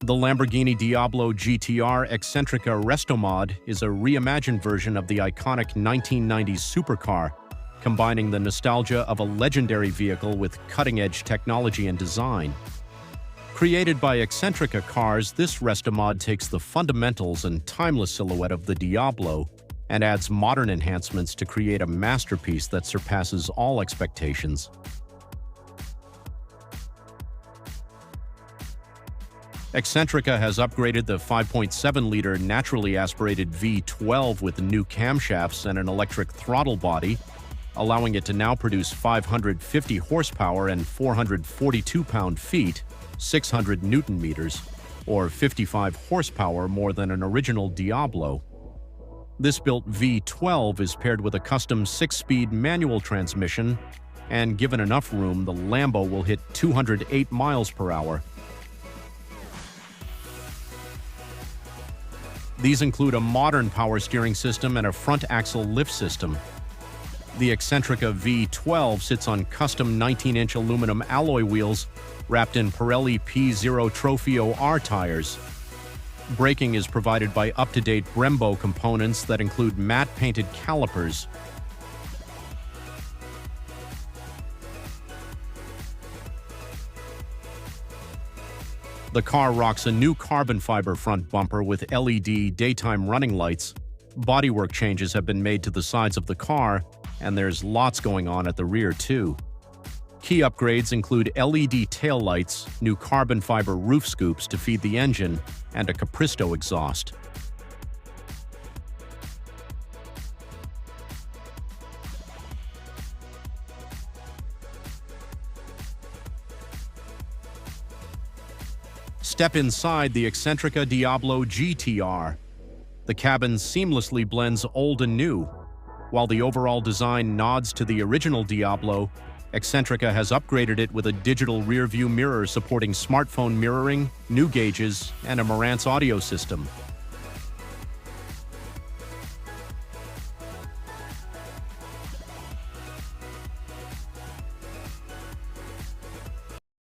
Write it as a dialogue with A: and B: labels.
A: The Lamborghini Diablo GTR Eccentrica RESTOMOD is a reimagined version of the iconic 1990s supercar, combining the nostalgia of a legendary vehicle with cutting-edge technology and design. Created by Eccentrica Cars, this RESTOMOD takes the fundamentals and timeless silhouette of the Diablo and adds modern enhancements to create a masterpiece that surpasses all expectations. Eccentrica has upgraded the 5.7-liter naturally aspirated V12 with new camshafts and an electric throttle body, allowing it to now produce 550 horsepower and 442 pound-feet, 600 newton-meters, or 55 horsepower more than an original Diablo. This built V12 is paired with a custom 6-speed manual transmission, and given enough room, the Lambo will hit 208 miles per hour. These include a modern power steering system and a front-axle lift system. The Eccentrica V12 sits on custom 19-inch aluminum alloy wheels wrapped in Pirelli P0 Trofeo R tires. Braking is provided by up-to-date Brembo components that include matte-painted calipers. The car rocks a new carbon fiber front bumper with LED daytime running lights. Bodywork changes have been made to the sides of the car, and there's lots going on at the rear too. Key upgrades include LED taillights, new carbon fiber roof scoops to feed the engine, and a Capristo exhaust. Step inside the Eccentrica Diablo GTR. The cabin seamlessly blends old and new. While the overall design nods to the original Diablo, Eccentrica has upgraded it with a digital rear-view mirror supporting smartphone mirroring, new gauges, and a Marantz audio system.